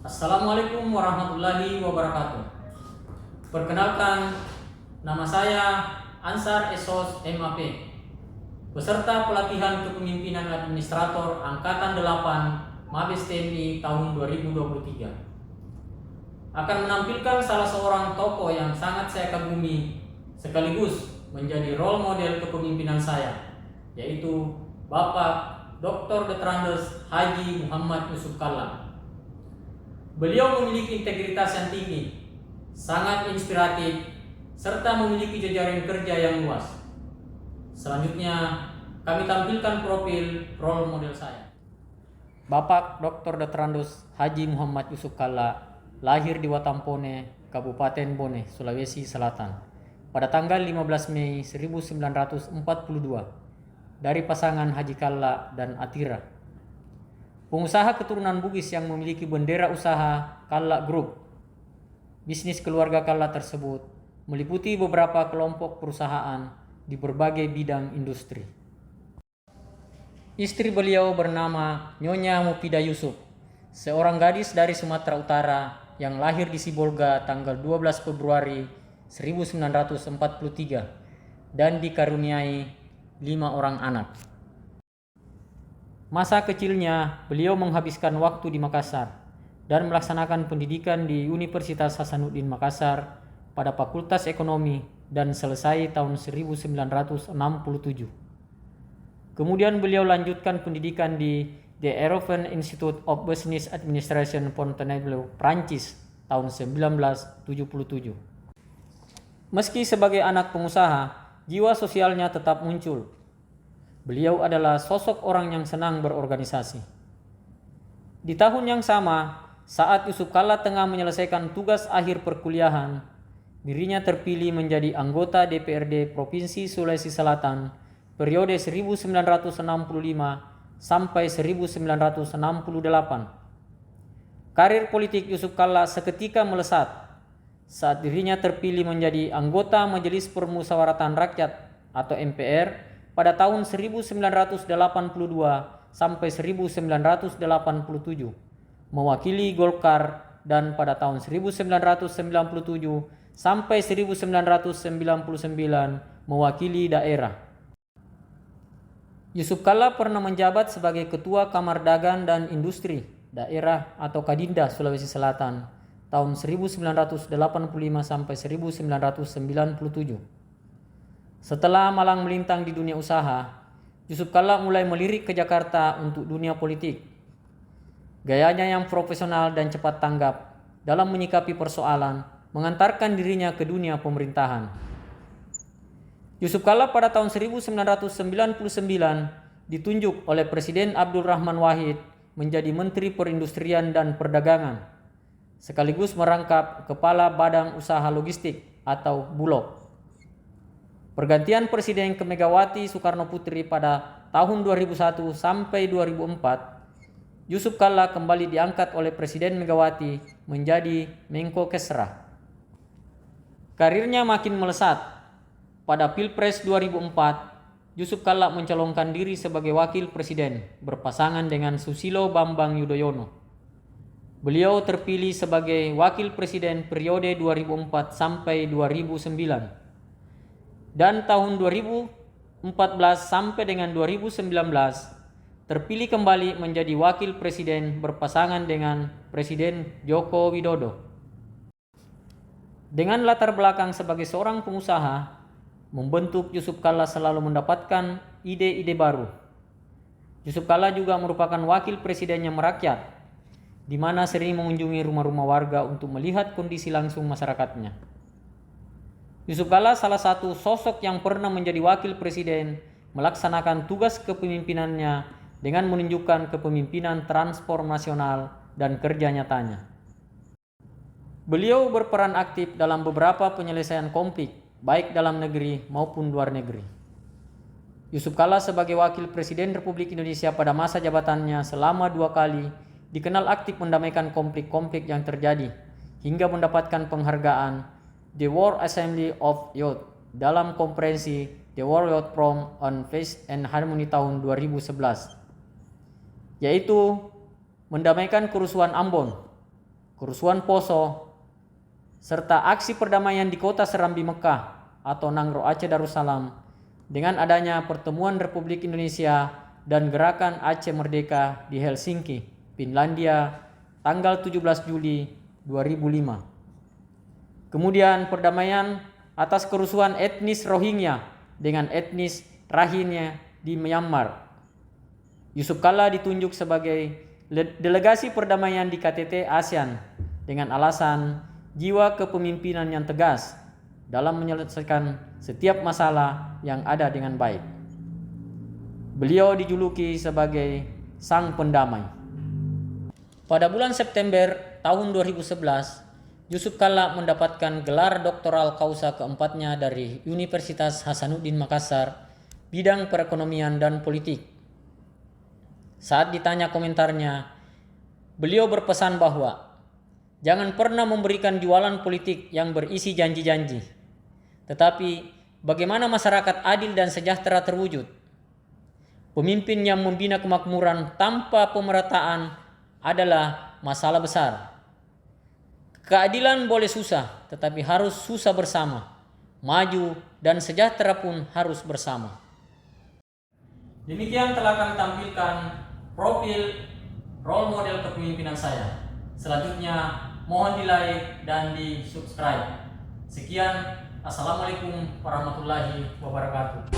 Assalamualaikum warahmatullahi wabarakatuh. Perkenalkan, nama saya Ansar Esos MAP, peserta pelatihan kepemimpinan administrator Angkatan 8 Mabes TNI tahun 2023. Akan menampilkan salah seorang tokoh yang sangat saya kagumi sekaligus menjadi role model kepemimpinan saya, yaitu Bapak Dr. Detrandes Haji Muhammad Yusuf Kalla. Beliau memiliki integritas yang tinggi, sangat inspiratif, serta memiliki jejaring kerja yang luas. Selanjutnya, kami tampilkan profil role model saya. Bapak Dr. Detrandes Haji Muhammad Yusuf Kalla lahir di Watampone, Kabupaten Bone, Sulawesi Selatan, pada tanggal 15 Mei 1942 dari pasangan Haji Kalla dan Atira. Pengusaha keturunan Bugis yang memiliki bendera usaha Kalla Group. Bisnis keluarga Kalla tersebut meliputi beberapa kelompok perusahaan di berbagai bidang industri. Istri beliau bernama Nyonya Mupida Yusuf, seorang gadis dari Sumatera Utara yang lahir di Sibolga tanggal 12 Februari 1943 dan dikaruniai 5 orang anak. Masa kecilnya, beliau menghabiskan waktu di Makassar dan melaksanakan pendidikan di Universitas Hasanuddin Makassar pada Fakultas Ekonomi dan selesai tahun 1967. Kemudian beliau lanjutkan pendidikan di The Erofen Institute of Business Administration Fontainebleau, Prancis tahun 1977. Meski sebagai anak pengusaha, jiwa sosialnya tetap muncul. Beliau adalah sosok orang yang senang berorganisasi. Di tahun yang sama, saat Yusuf Kalla tengah menyelesaikan tugas akhir perkuliahan, dirinya terpilih menjadi anggota DPRD Provinsi Sulawesi Selatan periode 1965 sampai 1968. Karir politik Yusuf Kalla seketika melesat saat dirinya terpilih menjadi anggota Majelis Permusyawaratan Rakyat atau MPR pada tahun 1982 sampai 1987, mewakili Golkar, dan pada tahun 1997 sampai 1999 mewakili daerah. Yusuf Kalla pernah menjabat sebagai Ketua Kamar Dagang dan Industri Daerah atau Kadinda Sulawesi Selatan tahun 1985 sampai 1997. Setelah malang melintang di dunia usaha, Yusuf Kalla mulai melirik ke Jakarta untuk dunia politik. Gayanya yang profesional dan cepat tanggap dalam menyikapi persoalan mengantarkan dirinya ke dunia pemerintahan. Yusuf Kalla pada tahun 1999 ditunjuk oleh Presiden Abdul Rahman Wahid menjadi Menteri Perindustrian dan Perdagangan, sekaligus merangkap Kepala Badan Usaha Logistik atau Bulog. Pergantian Presiden ke Megawati Soekarno Putri pada tahun 2001 sampai 2004, Yusuf Kalla kembali diangkat oleh Presiden Megawati menjadi Menko Kesra. Karirnya makin melesat. Pada Pilpres 2004, Yusuf Kalla mencalonkan diri sebagai Wakil Presiden berpasangan dengan Susilo Bambang Yudhoyono. Beliau terpilih sebagai Wakil Presiden periode 2004 sampai 2009. Dan tahun 2014 sampai dengan 2019 terpilih kembali menjadi Wakil Presiden berpasangan dengan Presiden Joko Widodo. Dengan latar belakang sebagai seorang pengusaha, membentuk Yusuf Kalla selalu mendapatkan ide-ide baru. Yusuf Kalla juga merupakan Wakil Presiden yang merakyat, di mana sering mengunjungi rumah-rumah warga untuk melihat kondisi langsung masyarakatnya. Yusuf Kalla salah satu sosok yang pernah menjadi Wakil Presiden melaksanakan tugas kepemimpinannya dengan menunjukkan kepemimpinan transformasional dan kerja nyatanya. Beliau berperan aktif dalam beberapa penyelesaian konflik, baik dalam negeri maupun luar negeri. Yusuf Kalla sebagai Wakil Presiden Republik Indonesia pada masa jabatannya selama 2 kali dikenal aktif mendamaikan konflik-konflik yang terjadi hingga mendapatkan penghargaan The World Assembly of Youth dalam konferensi The World Youth Forum on Peace and Harmony tahun 2011, yaitu mendamaikan kerusuhan Ambon, kerusuhan Poso, serta aksi perdamaian di kota Serambi Mekah atau Nangro Aceh Darussalam dengan adanya pertemuan Republik Indonesia dan Gerakan Aceh Merdeka di Helsinki, Finlandia, tanggal 17 Juli 2005. Kemudian perdamaian atas kerusuhan etnis Rohingya dengan etnis Rohingya di Myanmar. Yusuf Kalla ditunjuk sebagai delegasi perdamaian di KTT ASEAN dengan alasan jiwa kepemimpinan yang tegas dalam menyelesaikan setiap masalah yang ada dengan baik. Beliau dijuluki sebagai sang pendamai. Pada bulan September tahun 2011, Yusuf Kalla mendapatkan gelar doktoral kausa keempatnya dari Universitas Hasanuddin Makassar, bidang perekonomian dan politik. Saat ditanya komentarnya, beliau berpesan bahwa jangan pernah memberikan jualan politik yang berisi janji-janji, tetapi bagaimana masyarakat adil dan sejahtera terwujud. Pemimpin yang membina kemakmuran tanpa pemerataan adalah masalah besar. Keadilan boleh susah, tetapi harus susah bersama. Maju dan sejahtera pun harus bersama. Demikian telah kami tampilkan profil role model kepemimpinan saya. Selanjutnya mohon di like dan di subscribe. Sekian, assalamualaikum warahmatullahi wabarakatuh.